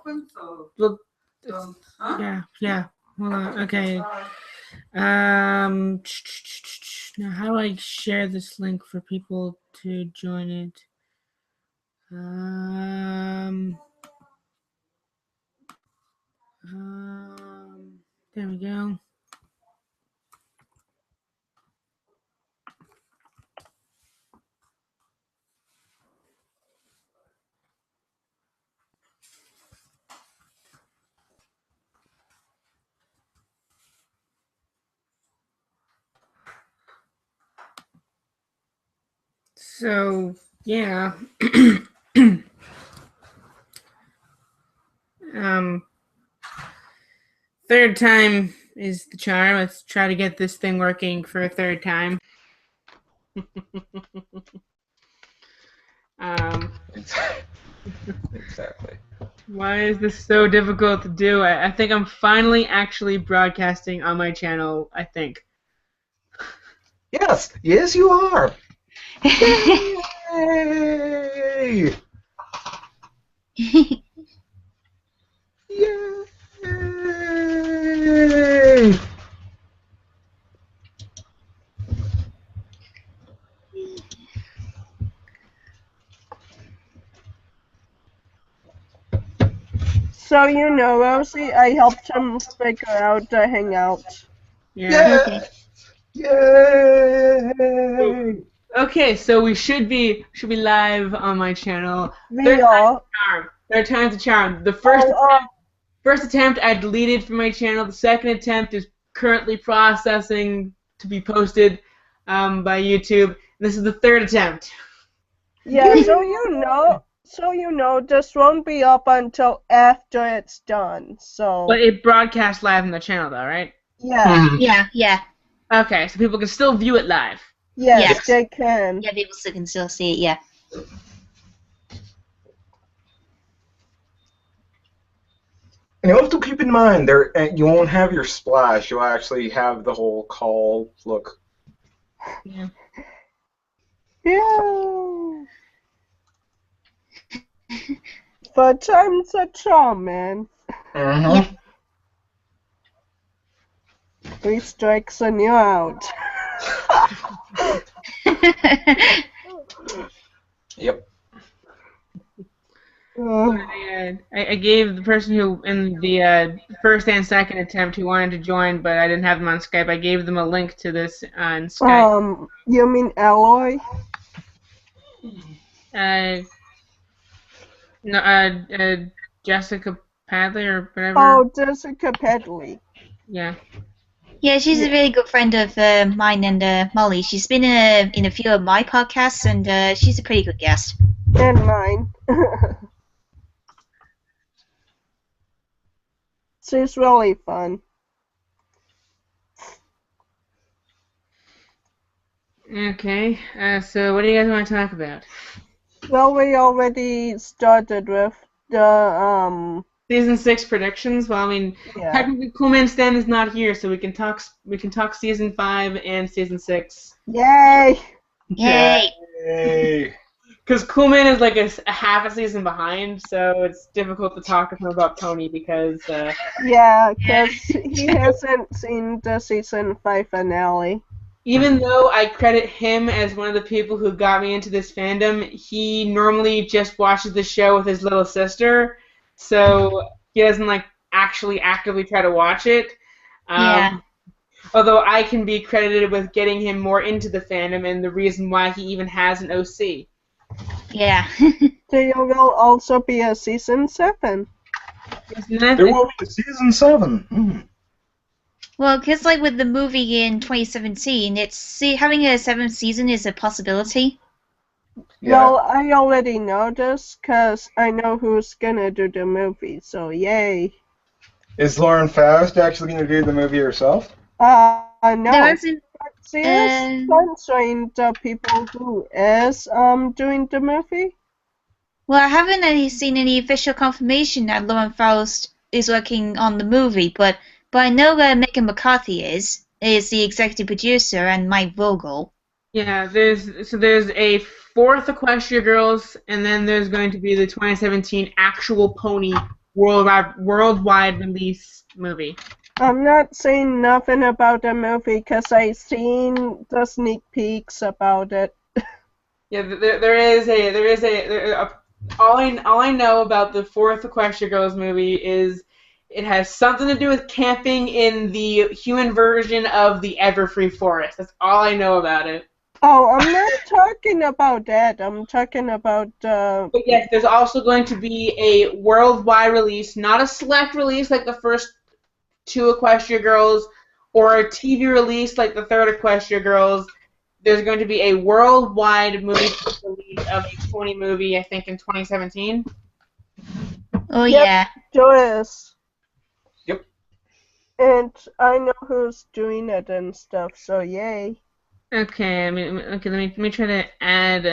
Well, yeah. Hold on. Okay. Now how do I share this link for people to join it? There we go. So, yeah. Third time is the charm. Let's try to get this thing working for a third time. Exactly. Why is this so difficult to do? I think I'm finally actually broadcasting on my channel, I think. Yes, you are. Yay! Yay! So Rosie, I helped him figure out the Hangout. Yeah. Okay. Yay! Okay, so we should be live on my channel. We are. Third time's a charm. The first attempt I deleted from my channel. The second attempt is currently processing to be posted by YouTube. This is the third attempt. Yeah, so this won't be up until after it's done. So. But it broadcasts live on the channel, though, right? Yeah. Yeah. Okay, so people can still view it live. Yes, they can. Yeah, people can still see it. Yeah. And you have to keep in mind, you won't have your splash. You'll actually have the whole call look. Yeah. Yeah. But time's a charm, man. Yeah. 3 strikes and you're out. Yep. I gave the person who in the first and second attempt who wanted to join, but I didn't have them on Skype. I gave them a link to this on Skype. You mean Alloy? No, Jessica Padley or whatever. Oh, Jessica Padley. Yeah. Yeah, she's a really good friend of mine and Molly. She's been in a few of my podcasts, and she's a pretty good guest. And mine. She's really fun. Okay, so what do you guys want to talk about? Well, we already started with the Season 6 predictions. Well, I mean, technically, Cool Man Stan is not here, so we can talk Season 5 and Season 6. Yay! Yay! Because Cool Man is like a half a season behind, so it's difficult to talk to him about Tony because. Yeah, because he hasn't seen the Season 5 finale. Even though I credit him as one of the people who got me into this fandom, he normally just watches the show with his little sister. So he doesn't like actually actively try to watch it. Although I can be credited with getting him more into the fandom and the reason why he even has an OC. Yeah. There will also be a Season 7. There will be a Season 7. Well, because like with the movie in 2017, having a 7th season is a possibility. Yeah. Well, I already know this because I know who's gonna do the movie, so yay. Is Lauren Faust actually going to do the movie herself? No. She is sponsoring the people who is doing the movie. Well, I haven't seen any official confirmation that Lauren Faust is working on the movie, but I know Megan McCarthy is the executive producer, and Mike Vogel. Yeah, there's a 4th Equestria Girls, and then there's going to be the 2017 actual Pony worldwide release movie. I'm not saying nothing about the movie because I seen the sneak peeks about it. Yeah, all I know about the fourth Equestria Girls movie is it has something to do with camping in the human version of the Everfree Forest. That's all I know about it. Oh, I'm not talking about that. I'm talking about. But yes, there's also going to be a worldwide release, not a select release like the first two Equestria Girls, or a TV release like the third Equestria Girls. There's going to be a worldwide movie release of a Tony movie, I think, in 2017. Oh, yep, yeah. Joyce. Yep. And I know who's doing it and stuff, so yay. Okay, let me try to add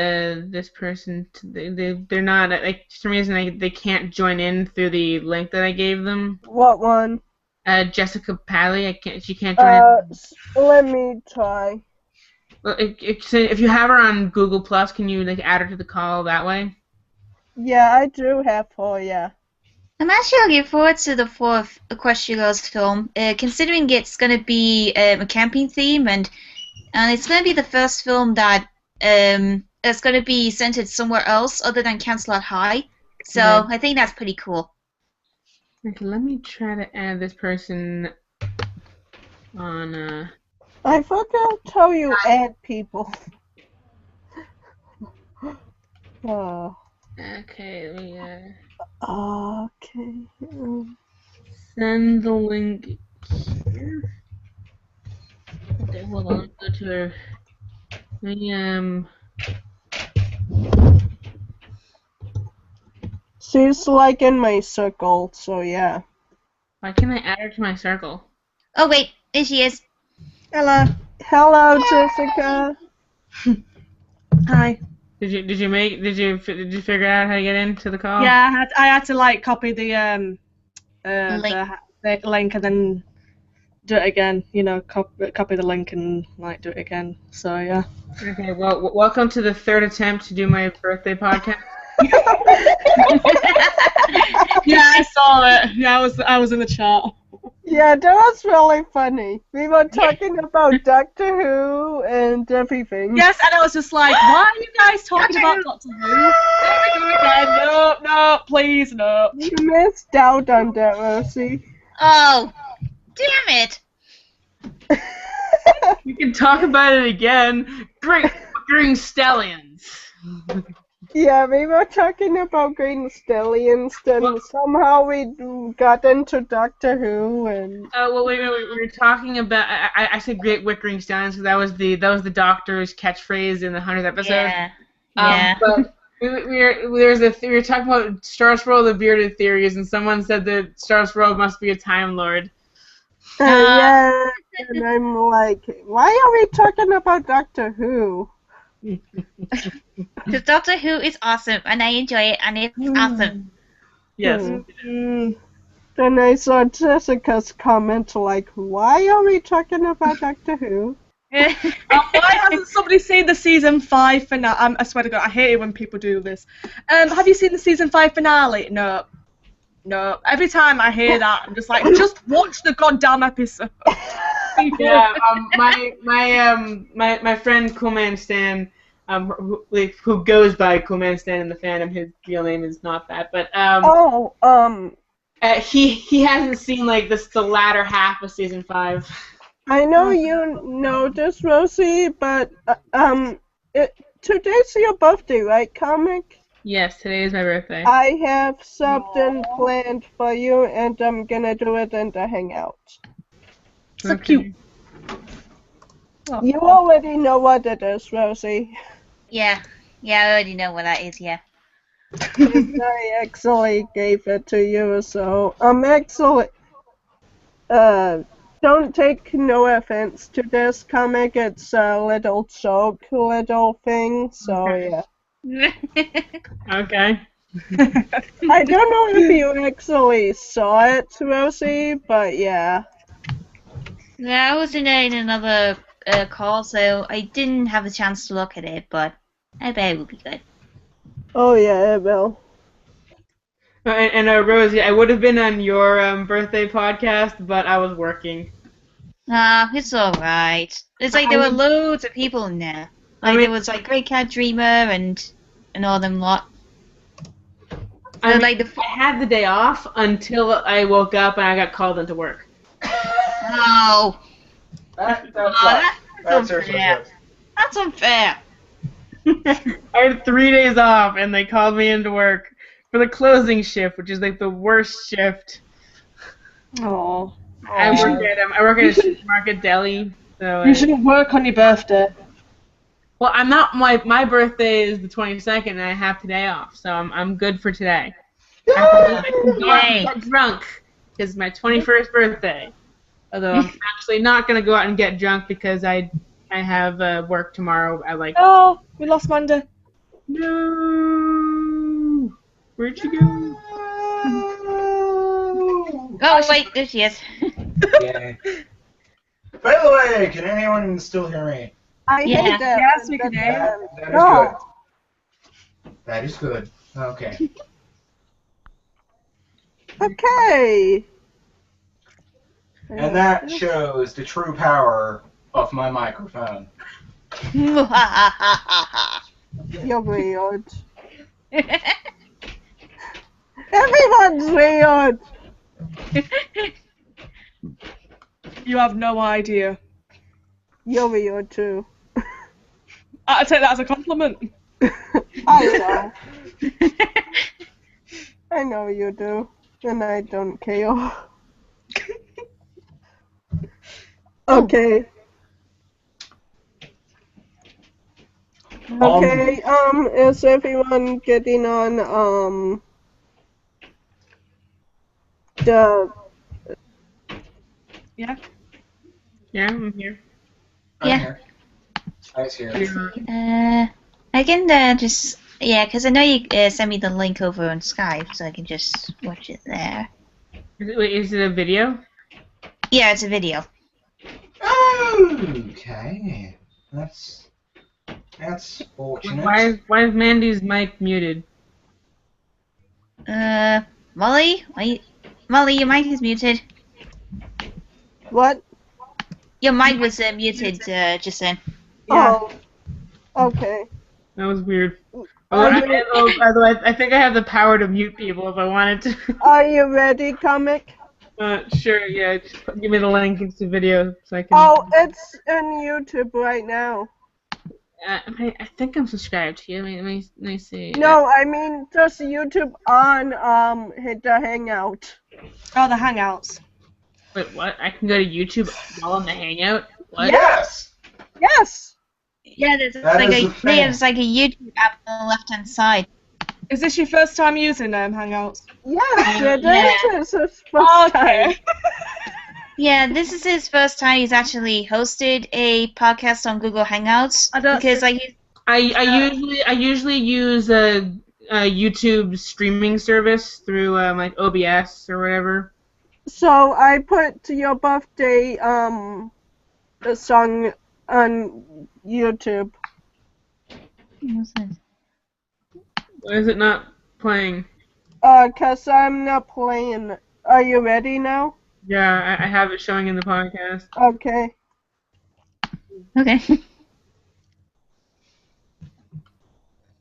this person. They're not, like, for some reason they can't join in through the link that I gave them. What one? Jessica Pally. She can't join in. Let me try. Well, if you have her on Google Plus, can you add her to the call that way? Yeah, I do have her. Yeah. I'm actually looking forward to the fourth Equestria Girls film, considering it's going to be a camping theme, and it's going to be the first film that is going to be centered somewhere else other than Cancelot High. So I think that's pretty cool. Okay, let me try to add this person on. I forgot how you add people. Okay, let me. Okay. Send the link here. Okay, hold on. Let's go to her. Let me, She's like in my circle, so yeah. Why can't I add her to my circle? Oh wait, there she is. Hello. Hello, Jessica. Hi. Did you figure out how to get into the call? Yeah, I had to like copy the link and then do it again. You know, copy the link and like do it again. So yeah. Okay. Well, welcome to the third attempt to do my birthday podcast. Yeah, I saw it. Yeah, I was in the chat. Yeah, that was really funny. We were talking about Doctor Who and everything. Yes, and I was just like, why are you guys talking about Doctor Who? There we go again. No, please, no. You missed out on that, Rosie. Oh, damn it. You can talk about it again. Green Stallions. Yeah, we were talking about Green Stallions, then somehow we got into Doctor Who, and... Well, wait, we were talking about... I said Great White Green Stallions because that was the Doctor's catchphrase in the 100th episode. Yeah. Yeah. But we were talking about Starscroll the Bearded Theories, and someone said that Starscroll must be a Time Lord. Yeah, and I'm like, why are we talking about Doctor Who? Because Doctor Who is awesome, and I enjoy it, and it's awesome. Yes. Then I saw Jessica's comment like, why are we talking about Doctor Who? Why hasn't somebody seen the season 5 finale? I swear to God, I hate it when people do this. Have you seen the season 5 finale? No. Every time I hear that, I'm just like, just watch the goddamn episode. Yeah. My friend Coolman Stan, who goes by Coolman Stan in the fandom, his real name is not that, but he hasn't seen like the latter half of season 5. I know you know this, Rosie, but today's your birthday, right, Comic? Yes, today is my birthday. I have something planned for you, and I'm gonna do it in the Hangout. So cute. You already know what it is, Rosie. Yeah, I already know what that is, yeah. I actually gave it to you, so actually, don't take no offense to this comic. It's a little joke, little thing, so yeah. Okay. I don't know if you actually saw it, Rosie, but yeah. Yeah, I was in another call, so I didn't have a chance to look at it, but I bet it will be good. Oh yeah, it will. Rosie, I would have been on your birthday podcast, but I was working. It's alright. It's like there were loads of people in there. Like there was like Great Cat Dreamer and all them lot. I like the I had the day off until I woke up and I got called into work. Oh. That's unfair. That's unfair. I had 3 days off and they called me into work for the closing shift, which is like the worst shift. Oh. I work at a supermarket deli. So You shouldn't work on your birthday. well, I'm not. My birthday is the 22nd, and I have today off, so I'm good for today. I can go out and get drunk because it's my 21st birthday. Although I'm actually not gonna go out and get drunk because I have work tomorrow. Oh, we lost Manda. No. Where'd she go? Oh wait, there she is. Yeah. By the way, can anyone still hear me? I Yeah. hate that. Yes, we can hear. That is No. good. That is good. Okay. Okay. And that shows the true power of my microphone. You're weird. Everyone's weird. You have no idea. You're weird too. I take that as a compliment. I know. I know you do. And I don't care. Okay. Okay, is everyone getting on, the... Yeah. Yeah, I'm here. I'm Yeah. here. I's here. I can just because I know you sent me the link over on Skype, so I can just watch it there. Is it a video? Yeah, it's a video. Okay. That's fortunate. Why is Mandy's mic muted? Molly, Molly, your mic is muted. What? Your mic was muted just then. Yeah. Oh. Okay. That was weird. Are By you, the way, I think I have the power to mute people if I wanted to. are you ready, comic? Sure, yeah. Just give me the link into the video so I can. Oh, it's in YouTube right now. I think I'm subscribed to you. Let me see. No, I mean just YouTube on hit the Hangout. Oh, the Hangouts. Wait, what? I can go to YouTube while on the Hangout? What? Yes. Yes. Yeah, there's That like is a the thing. there's like a YouTube app on the left hand side. Is this your first time using Hangouts? Yes, it Yeah. is. It's his first time. Okay. Yeah, this is his first time he's actually hosted a podcast on Google Hangouts I don't because think- like I usually use a YouTube streaming service through like OBS or whatever. So I put your birthday the song on YouTube. Why is it not playing? 'Cause I'm not playing. Are you ready now? Yeah, I have it showing in the podcast. Okay. okay.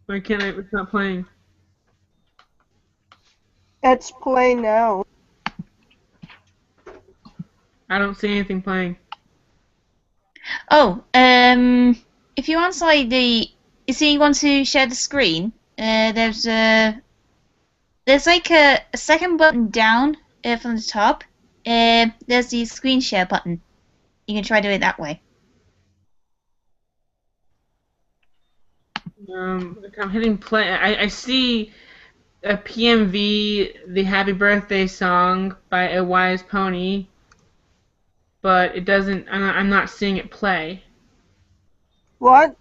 Why can't I? It's not playing. It's playing now. I don't see anything playing. Oh, if you want like you see you want to share the screen, there's like a second button down from the top. There's the screen share button. You can try doing it that way. I'm hitting play. I see a PMV, the Happy Birthday song by A Wise Pony, but it doesn't. I'm not seeing it play. What?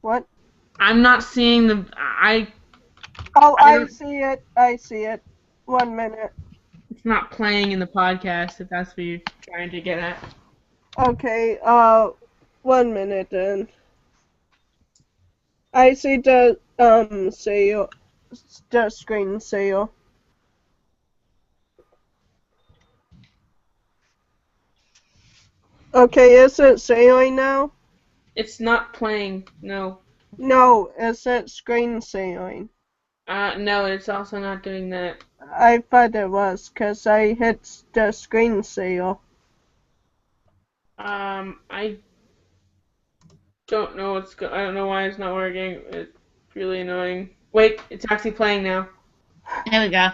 What? I'm not seeing the. Oh, I I don't- see it. I see it. 1 minute. It's not playing in the podcast. If that's what you're trying to get at. Okay, 1 minute then. I see the sale, the screen sale. Okay, is it sailing now? It's not playing. No. No, is it screen sailing? No, it's also not doing that. I thought it was, 'cause I hit the screen sail. I don't know I don't know why it's not working. It's really annoying. Wait, it's actually playing now. There we go.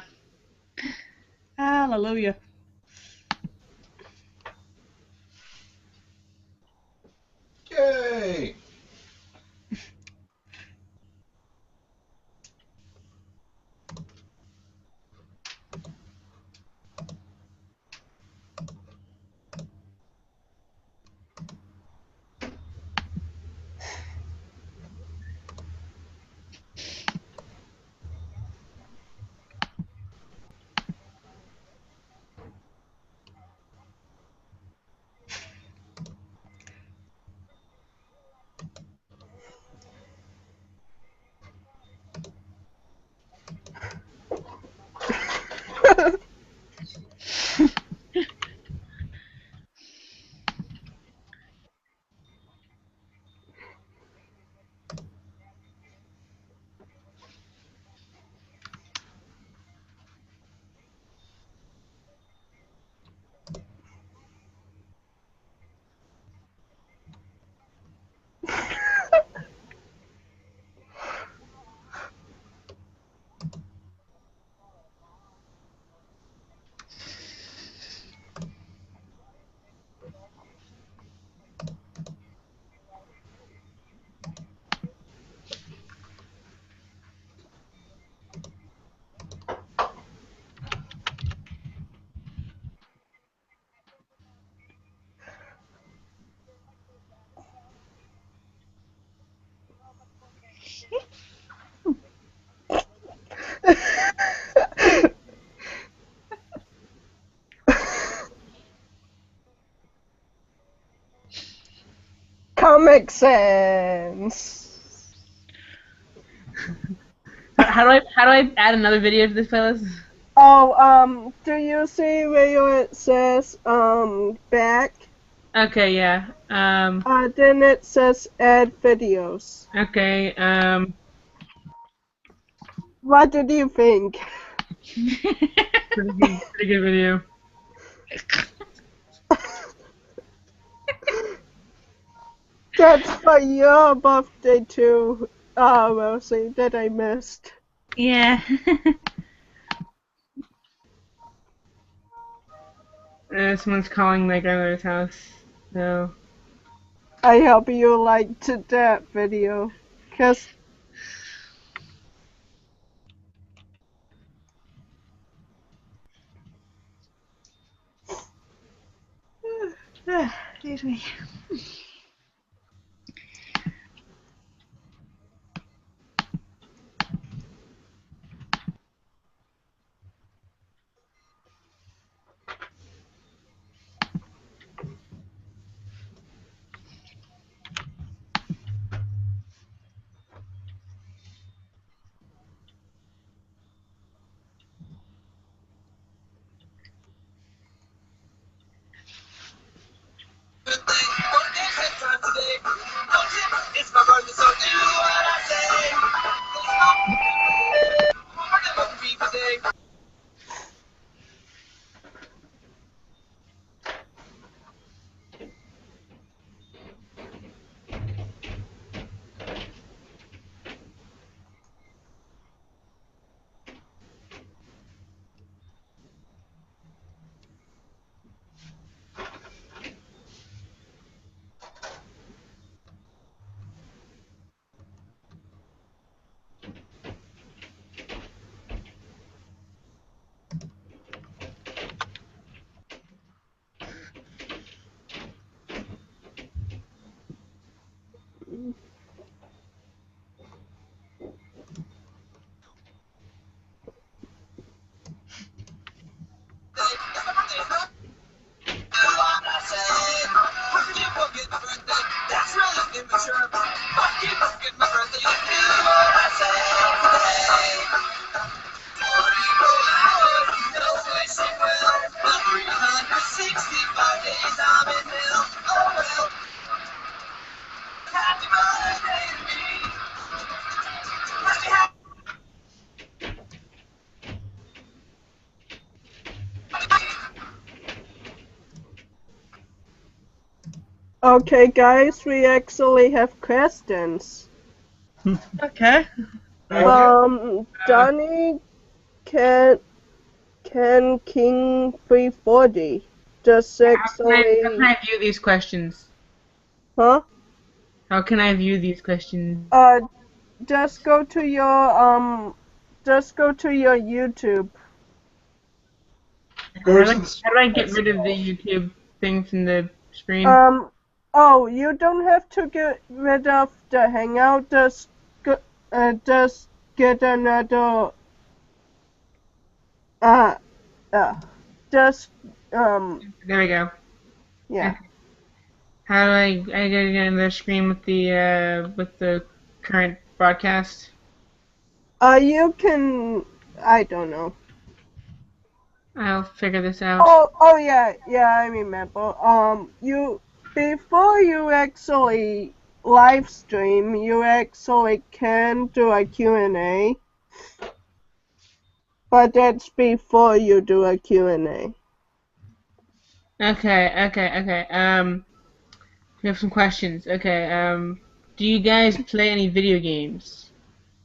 Hallelujah. Yay! Comic Sans. How do I add another video to this playlist? Oh, do you see where it says, back? Okay, yeah. Then it says add videos. Okay, What did you think? pretty good video. That's for your birthday too, Rosie, that I missed. Yeah. Someone's calling my grandmother's house. So, I hope you liked that video, 'cause Excuse me. Okay, guys, we actually have questions. Okay. Johnny can King 340 just How can actually, I view these questions? huh? How can I view these questions? Just go to your YouTube. Go to How the do I get rid of the YouTube thing from the screen? Oh, you don't have to get rid of the Hangout. Just get another. Just There we go. yeah. How do I get another screen with the current broadcast? You can. I don't know. I'll figure this out. Oh yeah, I remember. Before you actually live stream, you actually can do a Q&A. But that's before you do a Q&A. Okay. We have some questions. Okay. Do you guys play any video games?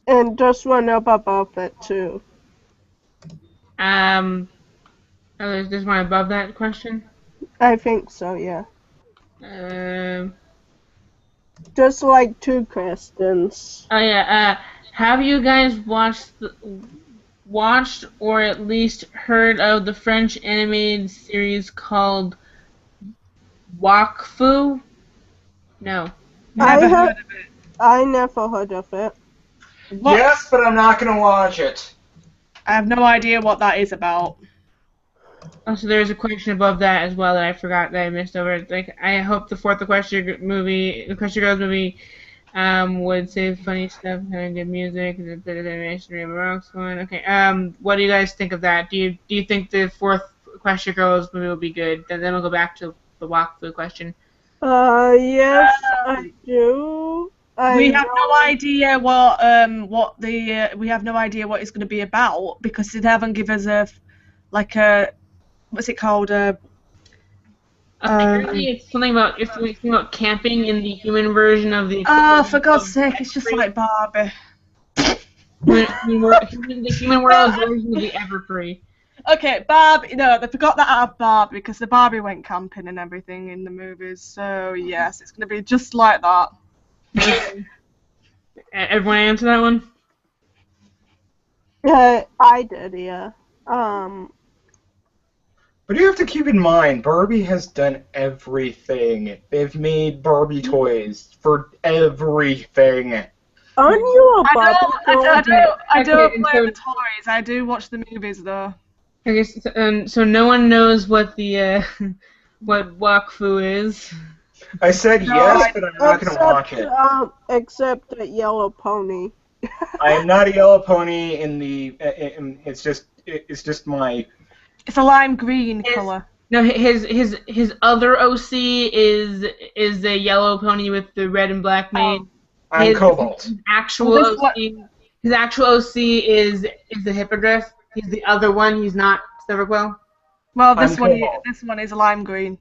And just one up above it too. Oh, there's one above that question. I think so, yeah. Um. Just like 2 questions. Oh yeah. Have you guys watched or at least heard of the French animated series called Wakfu? No. Never heard of it. I never heard of it. What? Yes, but I'm not gonna watch it. I have no idea what that is about. Also, there's a question above that as well that I forgot that I missed over. Like, I hope the fourth Equestria Girls movie, would say funny stuff, kind of good music, the bit of animation, Rainbow Rocks one. Okay. What do you guys think of that? Do you think the fourth Equestria Girls movie will be good? Then we'll go back to the Wakfu question. Yes, I do. We have no idea we have no idea what it's going to be about because they haven't given us what's it called? Apparently, it's something about camping in the human version of the. Oh, for God's sake! It's just like Barbie. The human world version of the Everfree. Okay, Barbie. No, they forgot that out of Barbie because the Barbie went camping and everything in the movies. So yes, it's going to be just like that. Everyone answer that one? I did, yeah. But you have to keep in mind, Barbie has done everything. They've made Barbie toys for everything. Aren't you a Barbie I don't Okay, play so- the toys. I do watch the movies though. I guess so. No one knows what the what Wakfu is. I said yes, but I'm not going to watch it. Except the Yellow Pony. I am not a yellow pony in the. It's just my. It's a lime green colour. No, his other OC is the yellow pony with the red and black mane. I'm Cobalt. His actual Well, this OC, his actual OC is the Hippogriff. He's the other one. He's not Silverquill. Well, I'm this one Cobalt. this one is lime green.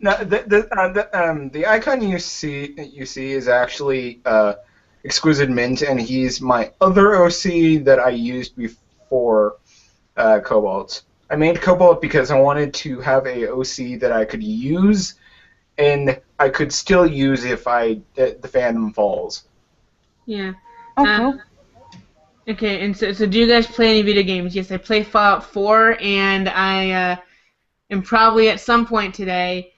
No, the icon you see is actually Exquisite Mint, and he's my other OC that I used before Cobalt. I made Cobalt because I wanted to have a OC that I could use, and I could still use if the fandom falls. Yeah. Oh, cool. Okay, and so do you guys play any video games? Yes, I play Fallout 4, and I am probably at some point today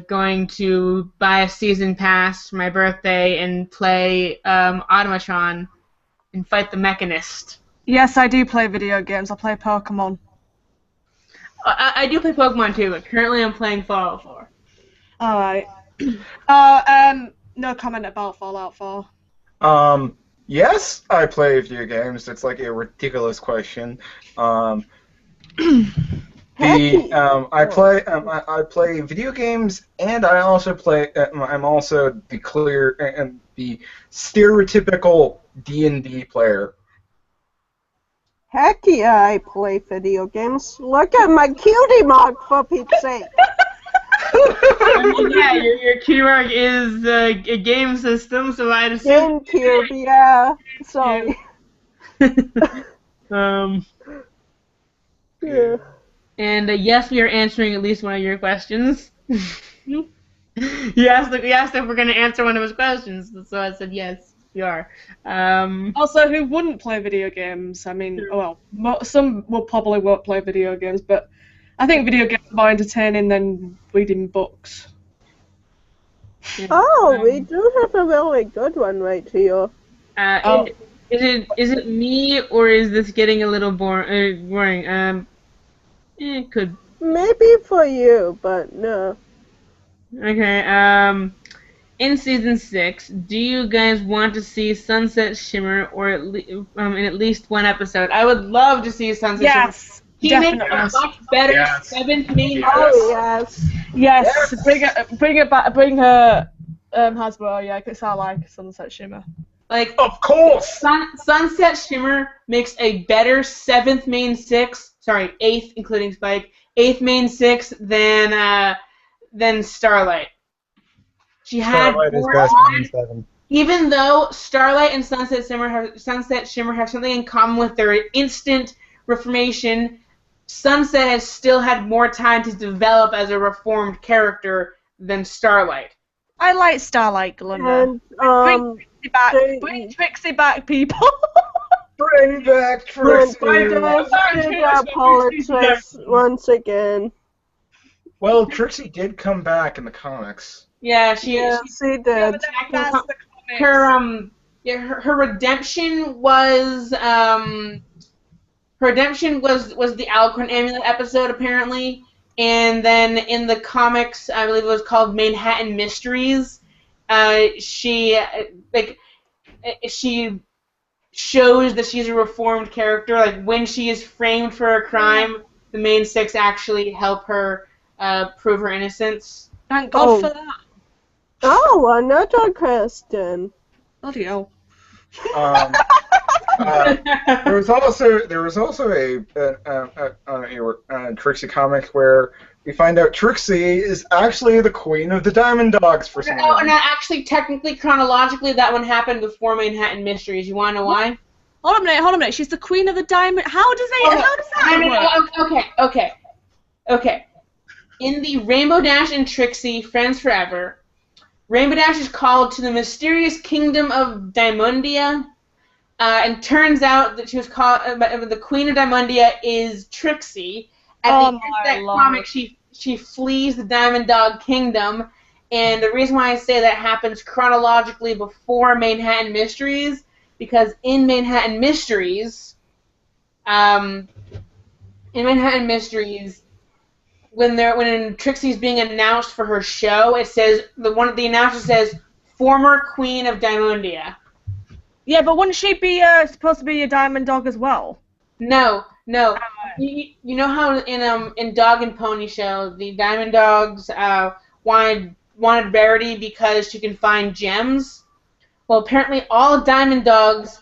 going to buy a season pass for my birthday and play Automatron and fight the Mechanist. Yes, I do play video games. I play Pokemon. I do play Pokemon too, but currently I'm playing Fallout 4. Alright. No comment about Fallout 4. Yes, I play video games. It's like a ridiculous question. I play video games, and I also play. I'm also the stereotypical D&D player. Heck yeah, I play video games. Look at my cutie mark, for Pete's sake. I mean, yeah, your keyword is a game system, so I'd assume. GameCube, yeah. Sorry. um, Yeah. and yes, we are answering at least one of your questions. You asked if we're going to answer one of his questions, so I said yes, we are. Also, who wouldn't play video games? I mean, well, some will probably won't play video games, but I think video games are more entertaining than reading books. Yeah. Oh, we do have a really good one right here. Oh. Is it me, or is this getting a little boring? It could. Maybe for you, but no. Okay. In season 6, do you guys want to see Sunset Shimmer, or in at least one episode? I would love to see Sunset Shimmer. Yes, He makes definitely. a much better Yes. seventh main. Yes. Oh, yes. Yes, Yes. bring it back, bring her Hasbro, yeah, 'cause I like Sunset Shimmer. Like, Of course. Sunset Shimmer makes a better seventh main 6. Sorry, eighth including Spike. Eighth main 6 than Starlight. She had Starlight is more best time. in 7. Even though Starlight and Sunset Shimmer have something in common with their instant reformation, Sunset has still had more time to develop as a reformed character than Starlight. I like Starlight Glimmer. And, Bring Trixie back, people. Bring back and Trixie. did politics once again. Well, Trixie did come back in the comics. Yeah, she Yes, he Yeah, did. but that's the comics. her redemption was the Alcorn Amulet episode apparently, and then in the comics I believe it was called Manhattan Mysteries. She shows that she's a reformed character. Like when she is framed for a crime, the main 6 actually help her prove her innocence. Thank God Oh. for that. Oh, another question. Bloody hell. There was also a Trixie comic where we find out Trixie is actually the queen of the Diamond Dogs for some Oh, reason. and actually, technically, chronologically, that one happened before Manhattan Mysteries. You want to know why? Hold on a minute. She's the queen of the diamond. How does that work? Okay. In the Rainbow Dash and Trixie Friends Forever, Rainbow Dash is called to the mysterious kingdom of Diamondia, and turns out that she was called the Queen of Diamondia is Trixie. At the end of that comic, she flees the Diamond Dog Kingdom, and the reason why I say that happens chronologically before Manhattan Mysteries, because in Manhattan Mysteries, when Trixie's being announced for her show, it says the announcer says former Queen of Diamondia. Yeah, but wouldn't she be supposed to be a diamond dog as well? No. You know how in Dog and Pony Show the Diamond Dogs wanted Rarity because she can find gems? Well, apparently all Diamond Dogs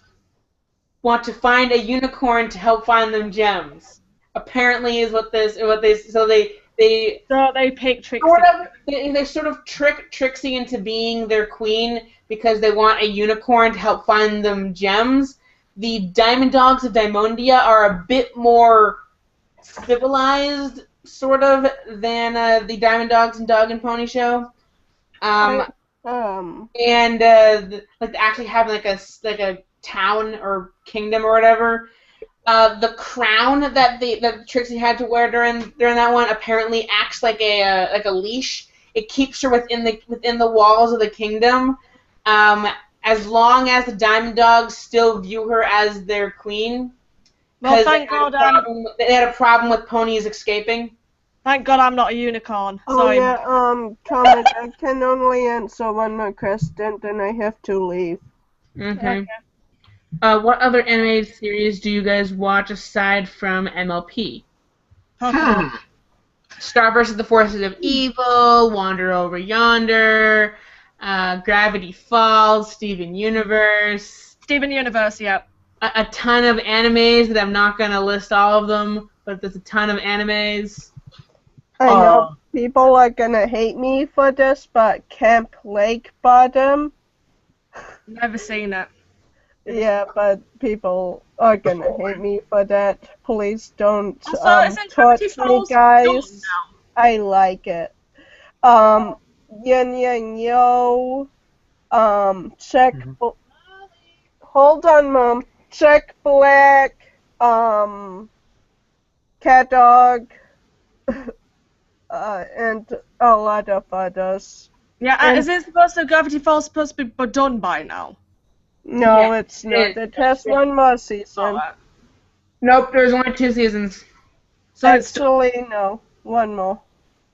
want to find a unicorn to help find them gems. Apparently is what they pick Trixie. They sort of trick Trixie into being their queen because they want a unicorn to help find them gems. The Diamond Dogs of Diamondia are a bit more civilized, sort of, than the Diamond Dogs and Dog and Pony Show. And actually have like a town or kingdom or whatever. The crown that Trixie had to wear during that one apparently acts like a leash. It keeps her within the walls of the kingdom, as long as the Diamond Dogs still view her as their queen. Well, thank God. They had a problem with ponies escaping. Thank God I'm not a unicorn. Oh Sorry. yeah, Thomas, I can only answer one more question, then I have to leave. Okay. What other animated series do you guys watch aside from MLP? Star vs. the Forces of Evil, Wander Over Yonder, Gravity Falls, Steven Universe. Steven Universe, yep. A ton of animes that I'm not going to list all of them, but there's a ton of animes. I know people are gonna hate me for this, but Camp Lake Bottom. Never seen it. Yeah, but people are gonna hate me for that. Please don't Also, isn't Gravity touch me, Falls done guys. now? I like it. Yin Yang Yo. Check. Hold on, Mom. Check Black. Cat Dog. And a lot of others. Yeah, And- is it supposed to Gravity Falls supposed to be done by now? No, Yeah, it's not. it It has one more season. Alright. Nope, there's only 2 seasons. So it's Actually, no. One more.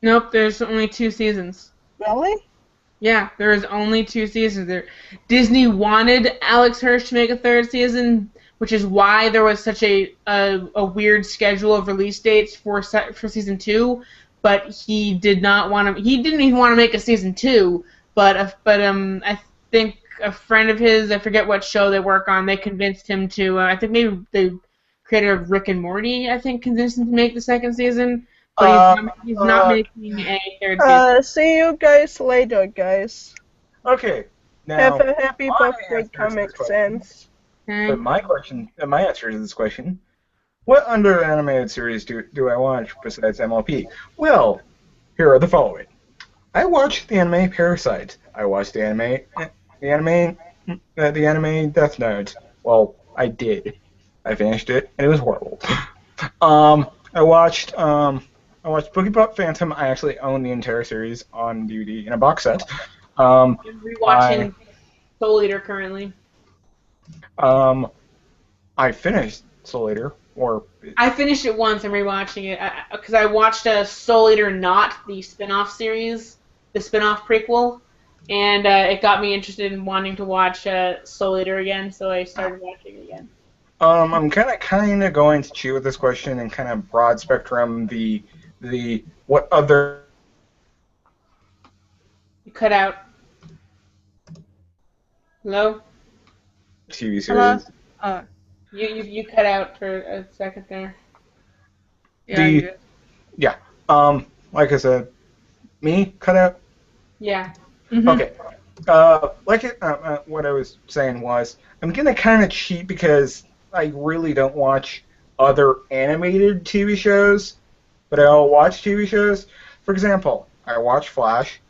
Nope, there's only 2 seasons. Really? Yeah, there is only 2 seasons. Disney wanted Alex Hirsch to make a 3rd season, which is why there was such a weird schedule of release dates for season 2. But he did not want to. He didn't even want to make a season 2. But I think a friend of his, I forget what show they work on, they convinced him to. I think maybe the creator of Rick and Morty, I think, convinced him to make the 2nd season. But he's not making a 3rd season. See you guys later, guys. Okay. Now, Have a happy my birthday, answer to Comic this question- Sans. Okay. But my answer to this question: what under animated series do I watch besides MLP? Well, here are the following. I watched the anime Parasite. I watched the anime Death Note. Well, I did. I finished it, and it was horrible. I watched Pokepop Phantom. I actually own the entire series on DVD in a box set. I'm rewatching Soul Eater currently. I finished Soul Eater, or I finished it once. I'm rewatching it because I watched Soul Eater Not, the spin-off series, the spin-off prequel, and it got me interested in wanting to watch Soul Eater again, so I started watching it again. I'm kind of going to cheat with this question and kind of broad spectrum the what other You cut out. Hello? TV series. Hello? You cut out for a second there. Yeah, you did. Yeah. Like I said, me cut out. Yeah. Mhm. Okay. What I was saying was, I'm gonna kind of cheat because I really don't watch other animated TV shows, but I'll watch TV shows. For example, I watch Flash.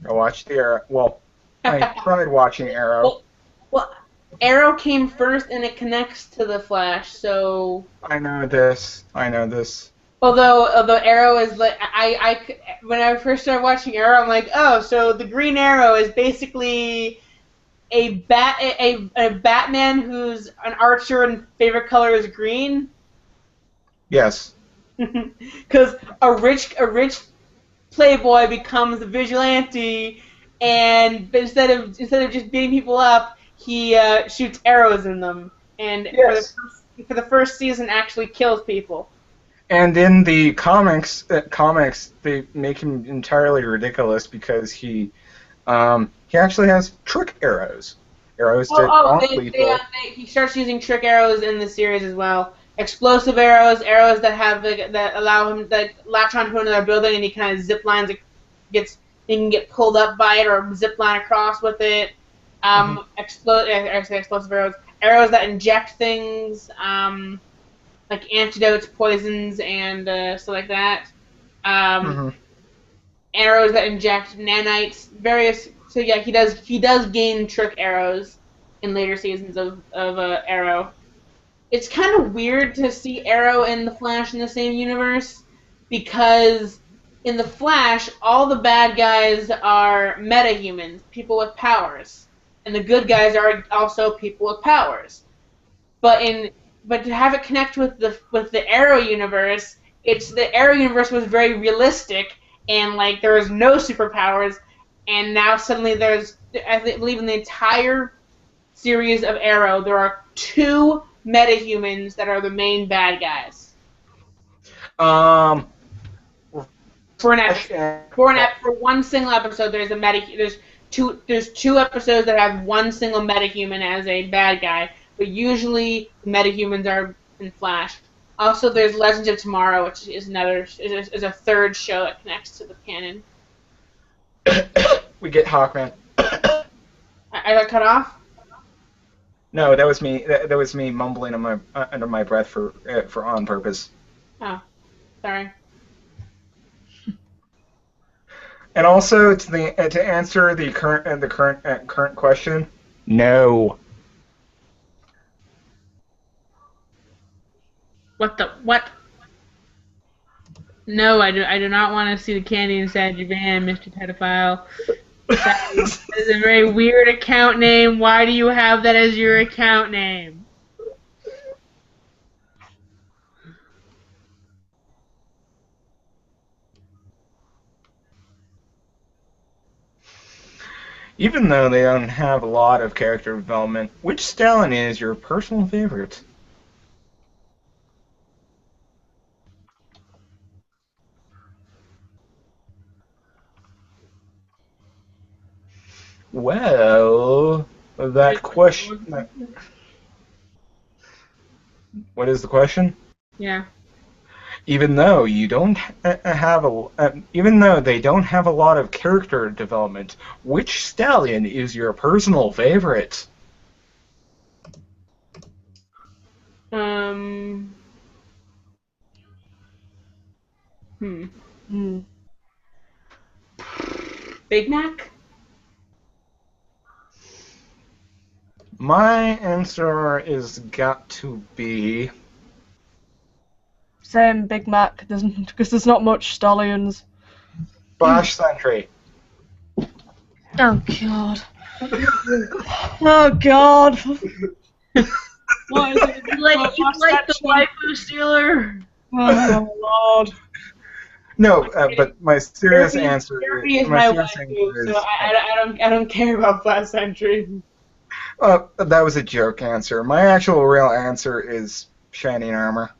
I watched the Arrow. Well, I tried watching Arrow. Well, Arrow came first, and it connects to the Flash. So I know this. although Arrow is like when I first started watching Arrow, I'm like, oh, so the Green Arrow is basically a Batman who's an archer and favorite color is green. Yes. Because a rich playboy becomes a vigilante, and instead of just beating people up, he shoots arrows in them, and Yes. for the first season actually kills people. And in the comics, they make him entirely ridiculous because he actually has trick arrows. Arrows that aren't lethal. He starts using trick arrows in the series as well. Explosive arrows, arrows that allow him to latch onto another building, and he kind of zip lines. He can get pulled up by it or zip line across with it. Explosive arrows that inject things, like antidotes, poisons, and stuff like that. Arrows that inject nanites, various. So yeah, he does gain trick arrows in later seasons of Arrow. It's kind of weird to see Arrow and the Flash in the same universe because in the Flash, all the bad guys are metahumans, people with powers, and the good guys are also people with powers. But to have it connect with the Arrow universe, the Arrow universe was very realistic and like there was no superpowers, and now suddenly there's, I believe in the entire series of Arrow, there are 2 metahumans that are the main bad guys. For one single episode, there's two episodes that have one single metahuman as a bad guy, but usually the metahumans are in Flash. Also, there's Legends of Tomorrow, which is a third show that connects to the canon. We get Hawkman. I got cut off. No, that was me. That was me mumbling under my breath for on purpose. Oh, sorry. And also to answer the current question, no. What? No, I do not want to see the candy inside your van, Mr. Pedophile. That is a very weird account name. Why do you have that as your account name? Even though they don't have a lot of character development, which Stalin is your personal favorite? Well, that question... What is the question? Yeah. Even though you don't even though they don't have a lot of character development, which stallion is your personal favorite? Big Mac? My answer is got to be... Same, Big Mac, because there's not much stallions. Flash Sentry. Oh, God. Oh, God. What is it? You like the waifu stealer? Oh, Lord. No, but my serious answer Kirby is... is my serious waifu, answer so I don't care about Flash Sentry. That was a joke answer. My actual real answer is Shining Armor.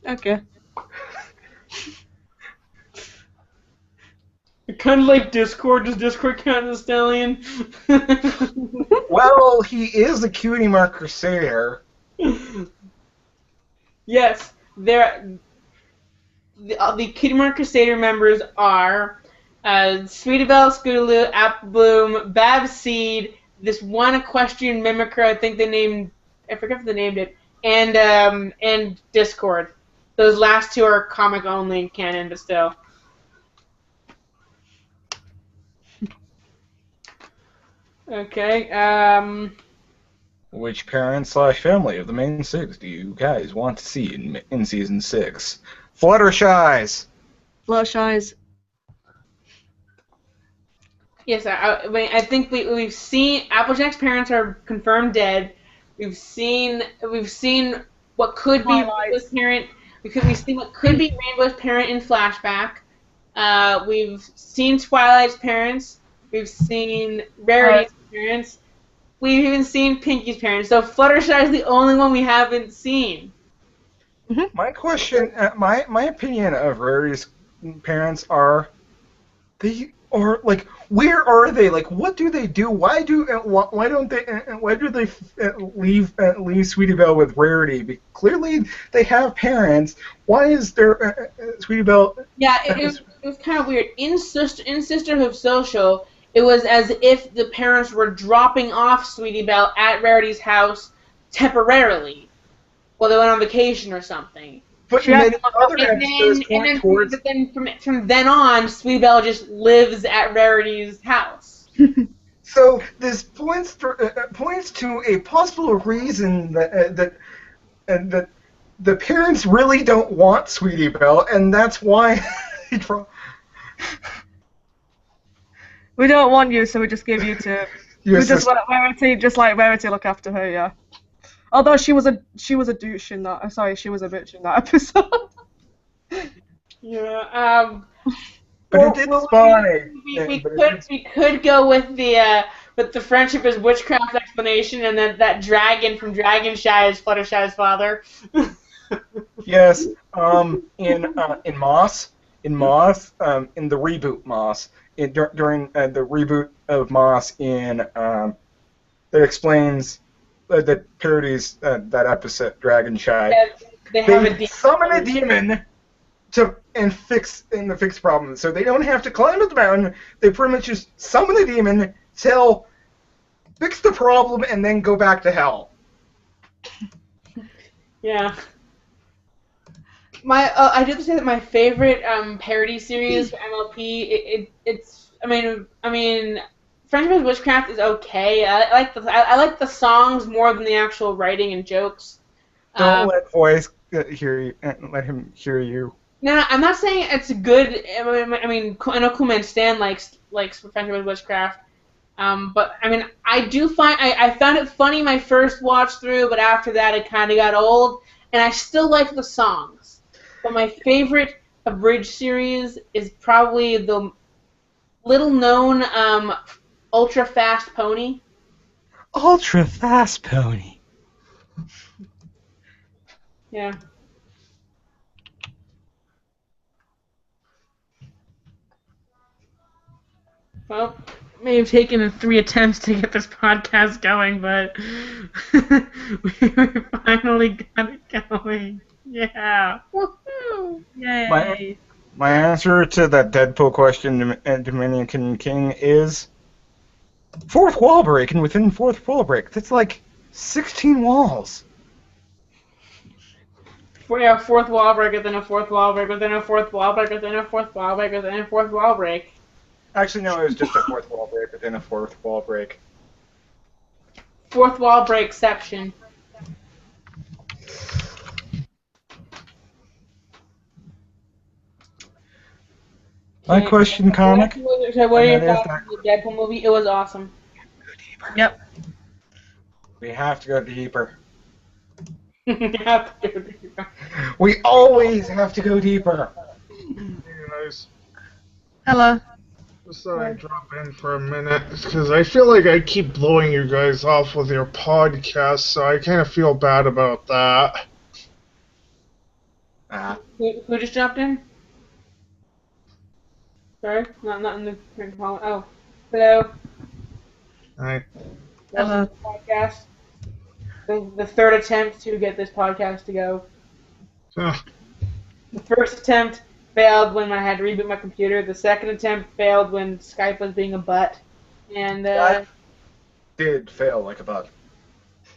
Okay. Kind of like Discord. Does Discord count as a stallion? Well, he is a Cutie Mark Crusader. Yes, the Cutie Mark Crusader members are Sweetie Belle, Scootaloo, Apple Bloom, Babseed, this one equestrian mimicker, I think they named, I forget if they named it, and Discord. Those last two are comic only canon, but still. Okay, Which parent/family of the main six do you guys want to see in season 6? Fluttershy's. Fluttershy's. yes, I think we've seen Applejack's parents are confirmed dead. We've seen what could be Rainbow's parent. We've seen what could be Rainbow's parent in flashback. We've seen Twilight's parents. We've seen Rarity's parents. We've even seen Pinky's parents. So Fluttershy is the only one we haven't seen. My question, my opinion of Rarity's parents are, they are like, where are they? Like, what do they do? Why do they leave Sweetie Belle with Rarity? Clearly, they have parents. Why is there Sweetie Belle? Yeah, it was kind of weird. In Sisterhood Social, it was as if the parents were dropping off Sweetie Belle at Rarity's house temporarily while they went on vacation or something. But then from then on, Sweetie Belle just lives at Rarity's house. So this points to a possible reason that the parents really don't want Sweetie Belle, and that's why they draw. We don't want you, so we just give you to. We just let Rarity look after her, yeah. Although she was a douche in that. Sorry, she was a bitch in that episode. Yeah. But it did spawn We could go with the friendship is witchcraft explanation, and then that dragon from Dragonshy is Fluttershy's father. Yes. In Moss, in the reboot Moss, during the reboot of Moss that explains that parodies that episode, Dragon Shy. They have a They summon a demon to fix the problem, so they don't have to climb up the mountain. They pretty much just summon a demon, fix the problem, and then go back to hell. Yeah. I do have to say that my favorite parody series for MLP, it's I mean, Friendship is Witchcraft is okay. I like the songs more than the actual writing and jokes. Don't let Voice hear you. Let him hear you. No, I'm not saying it's good. I mean, I know Cool Man Stan likes Friendship with Witchcraft, but I mean, I found it funny my first watch through, but after that it kind of got old, and I still like the songs. But my favorite abridged series is probably the little-known Ultra Fast Pony. Ultra Fast Pony. Yeah. Well, it may have taken 3 attempts to get this podcast going, but we finally got it going. Yeah. Woohoo! Yay. My answer to that Deadpool question, Dominican King, is fourth wall break, and within fourth wall break, that's like 16 walls. Yeah, fourth wall break, then a fourth wall break, then a fourth wall break, then a fourth wall break, then a fourth wall break. Actually, no, it was just a fourth wall break within a fourth wall break. Fourth wall breakception. My question, comic. So what are your And that is thoughts on the Deadpool movie? It was awesome. Yep. We have to go deeper. Yeah. We always have to go deeper. Hey guys, Hello. just thought I'd drop in for a minute because I feel like I keep blowing you guys off with your podcast, so I kind of feel bad about that. Who just dropped in? Sorry, not in the current call. Oh, hello. I, Hello. Podcast. The third attempt to get this podcast to go. uh, The first attempt failed when I had to reboot my computer. The second attempt failed when Skype was being a butt. And Did fail like a bug.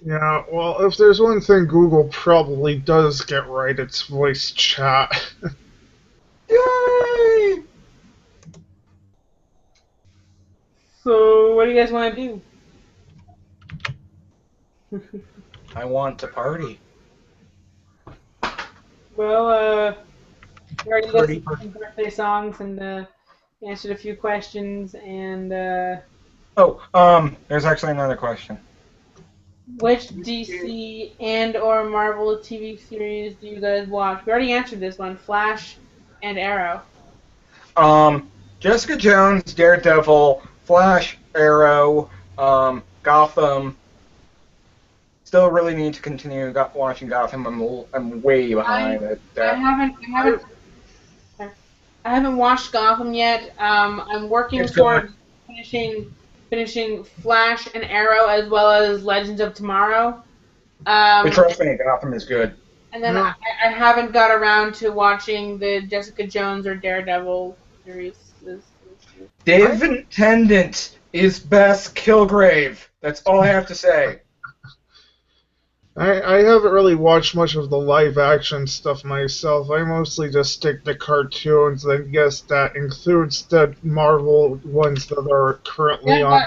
yeah, well, if there's one thing Google probably does get right, it's voice chat. Yay! so, what do you guys want to do? I want to party. Well, we already Party, listened to some birthday songs and answered a few questions. And There's actually another question. which DC and/or Marvel TV series do you guys watch? We already answered this one: Flash and Arrow. Jessica Jones, Daredevil, Flash, Arrow, Gotham. Still really need to continue watching Gotham. I'm way behind it. I haven't watched Gotham yet. I'm working It's toward finishing Flash and Arrow as well as Legends of Tomorrow. But trust me, Gotham is good. And then I haven't got around to watching the Jessica Jones or Daredevil series. David Tennant is best Kilgrave. That's all I have to say. I haven't really watched much of the live action stuff myself. I mostly just stick to cartoons, and yes, that includes the Marvel ones that are currently on.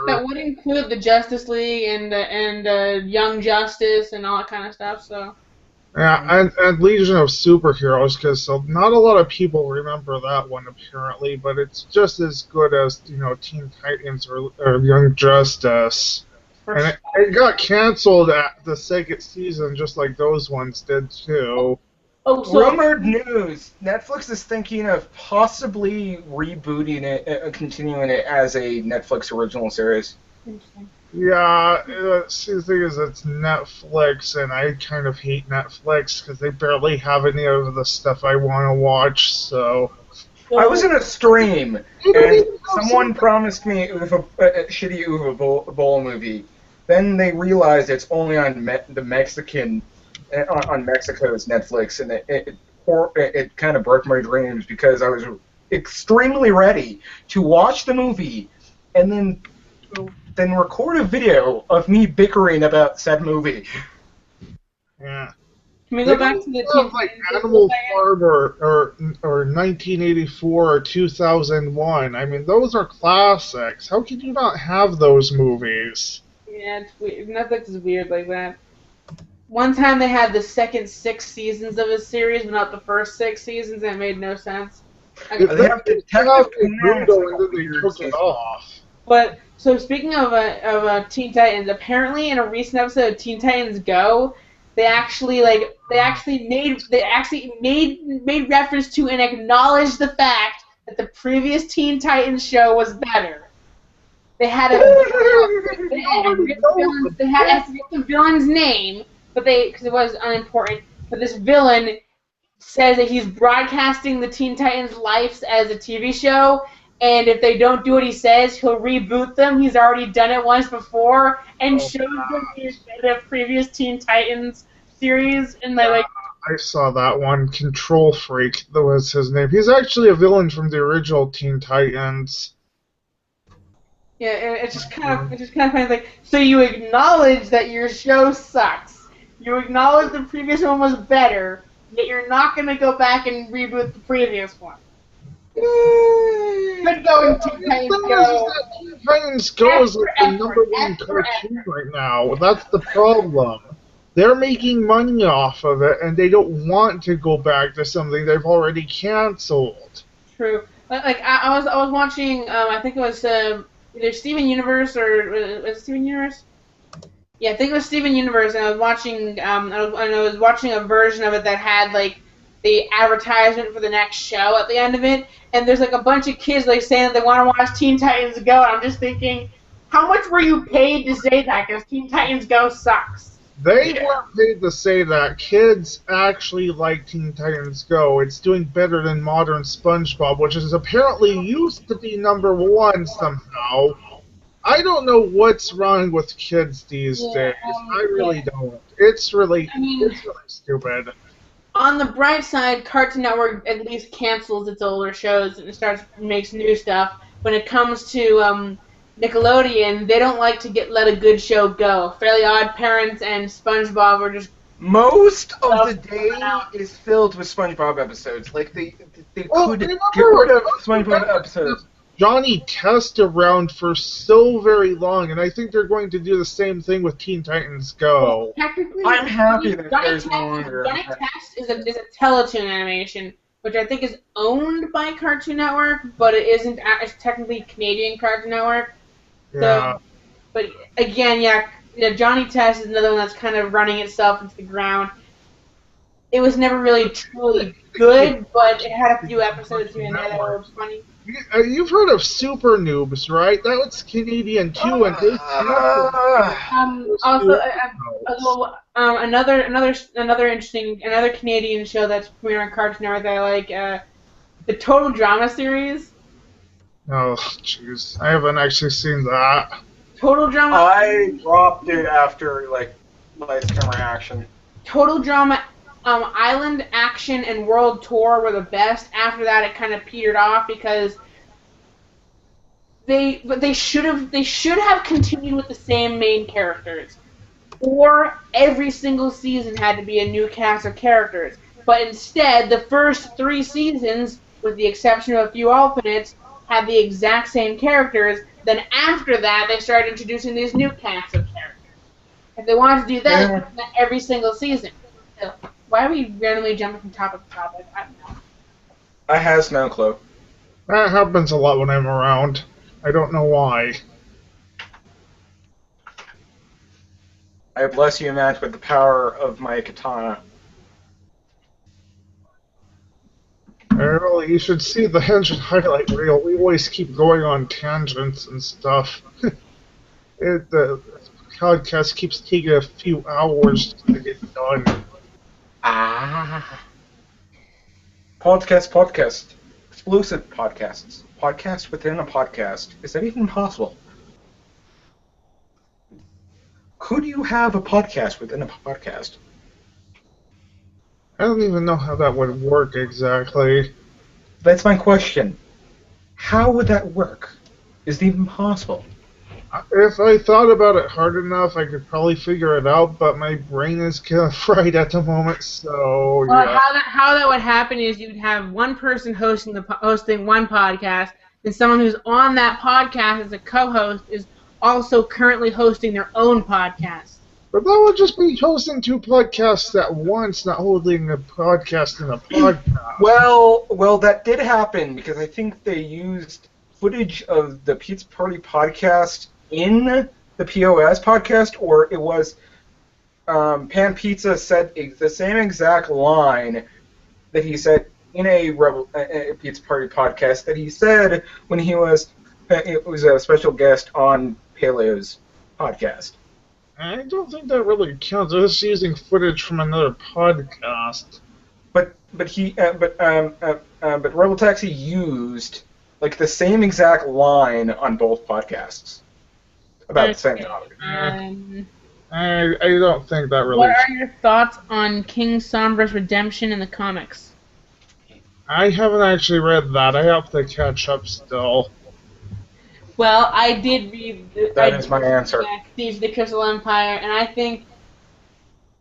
That would include the Justice League and Young Justice and all that kind of stuff. So. Yeah, and Legion of Superheroes, because not a lot of people remember that one apparently, but it's just as good as Teen Titans or Young Justice. And it got canceled at the second season, just like those ones did too. Oh, so Rumored news: Netflix is thinking of possibly rebooting it, continuing it as a Netflix original series. Yeah, see, the thing is, it's Netflix, and I kind of hate Netflix because they barely have any of the stuff I want to watch. So I was in a stream, and someone promised me a shitty Uwe Boll movie. Then they realized it's only on the Mexican, on Mexico's Netflix, and it kind of broke my dreams because I was extremely ready to watch the movie, and then record a video of me bickering about said movie. Yeah. Can we They go back to the don't have, like Animal Farm or 1984 or 2001. I mean, those are classics. How can you not have those movies? Yeah, it's weird. Netflix is weird like that. One time they had the second 6 seasons of a series, but not the first 6 seasons, and it made no sense. I mean, They have Detective Conan. Pluto, and then they took it off. but so speaking of Teen Titans, apparently in a recent episode of Teen Titans Go, they actually made reference to and acknowledged the fact that the previous Teen Titans show was better. They had to rip the villain's name, but because it was unimportant. But this villain says that he's broadcasting the Teen Titans' lives as a TV show, and if they don't do what he says, he'll reboot them. He's already done it once before, and shows them the previous Teen Titans series, and they like. I saw that one. Control Freak, that was his name. He's actually a villain from the original Teen Titans. Yeah, it's just kind of funny. Like, so you acknowledge that your show sucks. You acknowledge the previous one was better, yet you're not going to go back and reboot the previous one. Good going, Teen Titans Go. Teen Titans Go is like the #1 cartoon right now. That's the problem. They're making money off of it, and they don't want to go back to something they've already canceled. True. Like I was watching. I think it was either Steven Universe or was it Steven Universe? Yeah, I think it was Steven Universe, and I was watching. I was watching a version of it that had like the advertisement for the next show at the end of it, and there's like a bunch of kids like saying that they want to watch Teen Titans Go, and I'm just thinking, how much were you paid to say that? Because Teen Titans Go sucks. They weren't paid to say that. Kids actually like Teen Titans Go. It's doing better than modern SpongeBob, which is apparently used to be #1 somehow. I don't know what's wrong with kids these days. I really don't. It's really stupid. On the bright side, Cartoon Network at least cancels its older shows and makes new stuff. When it comes to Nickelodeon, they don't like to let a good show go. Fairly Odd Parents and SpongeBob are just... Most of the day is filled with SpongeBob episodes. Like, they could get rid of SpongeBob episodes. Johnny Test around for so very long, and I think they're going to do the same thing with Teen Titans Go. Technically, I'm happy that there's no longer... Johnny Test is a Teletoon animation, which I think is owned by Cartoon Network, but it isn't. It's technically Canadian Cartoon Network. Yeah. So, but again, Johnny Test is another one that's kind of running itself into the ground. It was never really truly good, but it had a few episodes here and there that were funny. You've heard of Super Noobs, right? That was Canadian too, and they another Canadian show that's premiering on Cartoon Network that I like, the Total Drama series. Oh, jeez, I haven't actually seen that. Total Drama. I dropped it after like Lights Camera Action. Total Drama, Island Action and World Tour were the best. After that, it kind of petered off because they should have continued with the same main characters, or every single season had to be a new cast of characters. But instead, the first 3 seasons, with the exception of a few alternates, had the exact same characters. Then after that, they started introducing these new casts of characters. If they wanted to do that, every single season. So, why are we randomly jumping from topic to topic? I don't know. I has no clue. That happens a lot when I'm around. I don't know why. I bless you, Matt, with the power of my katana. Really, you should see the Henshin highlight reel. We always keep going on tangents and stuff. The podcast keeps taking a few hours to get done. Podcast. Exclusive podcasts. Podcast within a podcast. Is that even possible? could you have a podcast within a podcast? I don't even know how that would work exactly. That's my question. How would that work? Is it even possible? If I thought about it hard enough, I could probably figure it out, but my brain is kind of fried at the moment, so Well, yeah. how that would happen is you'd have one person hosting one podcast, and someone who's on that podcast as a co-host is also currently hosting their own podcast. But that would just be hosting two podcasts at once, not holding a podcast in a podcast. Well, that did happen because I think they used footage of the Pizza Party podcast in the POS podcast, or it was Pan Pizza said the same exact line that he said in a Pizza Party podcast that he said when he was it was a special guest on Paleo's podcast. I don't think that really counts. They're just using footage from another podcast. But Rebel Taxi used like the same exact line on both podcasts about the same topic. I don't think that really. What are your thoughts on King Sombra's redemption in the comics? I haven't actually read that. I have to catch up still. Well, I did read. That is my answer. Thieves of the Crystal Empire, and I think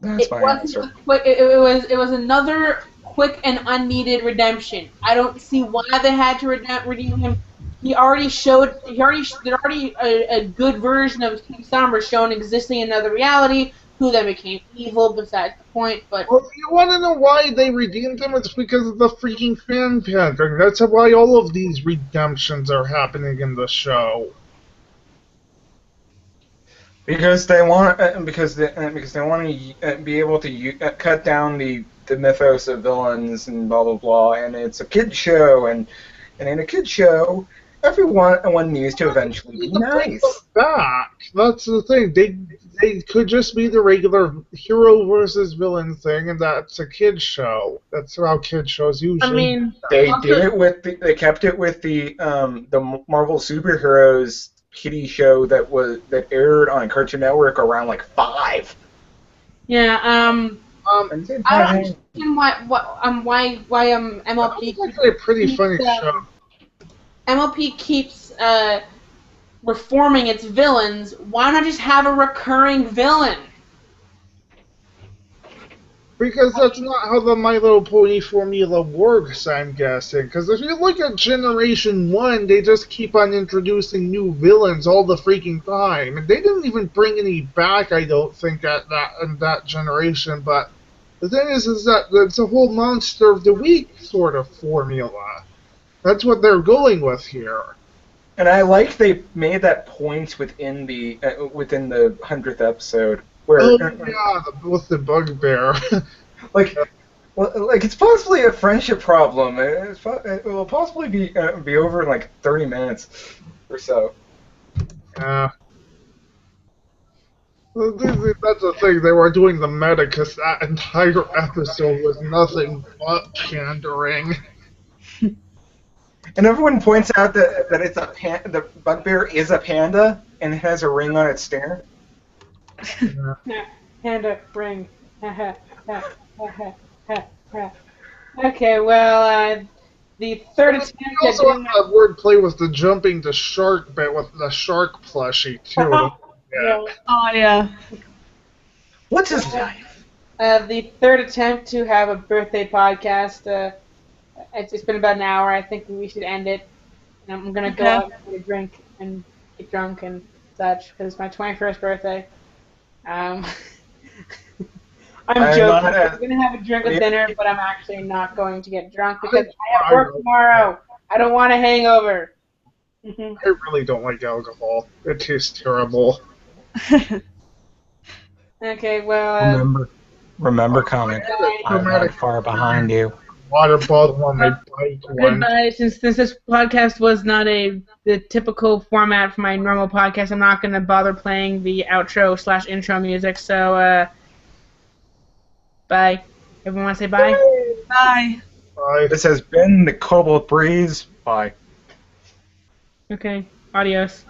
That's it my wasn't answer. it was another quick and unneeded redemption. I don't see why they had to redeem him. There already a good version of King Sombra shown existing in another reality, who then became evil, besides the point, but... Well, you want to know why they redeemed him? It's because of the freaking fan pandering. That's why all of these redemptions are happening in the show. Because they want because they want to be able to cut down the mythos of villains and blah blah blah, and it's a kid show, and in a kid show, everyone needs to eventually be nice. Back. That's the thing. They could just be the regular hero versus villain thing, and that's a kid show. That's how kid shows usually. I mean, They did it with they kept it with the Marvel superheroes kiddie show that aired on Cartoon Network around like 5. yeah, I And don't understand why MLP It's actually a pretty funny show. MLP keeps reforming its villains. Why not just have a recurring villain? Because that's not how the My Little Pony formula works, I'm guessing. Because if you look at Generation 1, they just keep on introducing new villains all the freaking time. And they didn't even bring any back, I don't think, in that generation. But the thing is that it's a whole Monster of the Week sort of formula. That's what they're going with here. And I like they made that point within the 100th episode where Oh yeah, with the bugbear. like it's possibly a friendship problem. It will possibly be over in like 30 minutes or so. Yeah. That's the thing, they were doing the meta because that entire episode was nothing but pandering. And everyone points out that it's the bugbear is a panda and it has a ring on its stare. Panda ring. Okay, well, the third attempt You at also have that wordplay with the jumping the shark bit with the shark plushie too. Yeah. Oh yeah. What's his life? the third attempt to have a birthday podcast. It's been about an hour. I think we should end it. And I'm gonna go out and get a drink and get drunk and such because it's my 21st birthday. I'm joking. I'm gonna have a drink with dinner, but I'm actually not going to get drunk because I have work tomorrow. I don't want a hangover. I really don't like alcohol. It tastes terrible. Okay, well. Remember, comic. I'm not far behind you. Water bottle on my bike. Goodbye. Since this podcast was not the typical format for my normal podcast, I'm not going to bother playing the outro/intro music. So, bye. Everyone want to say bye? Bye. Bye. This has been the Cobalt Breeze. Bye. Okay. Adios.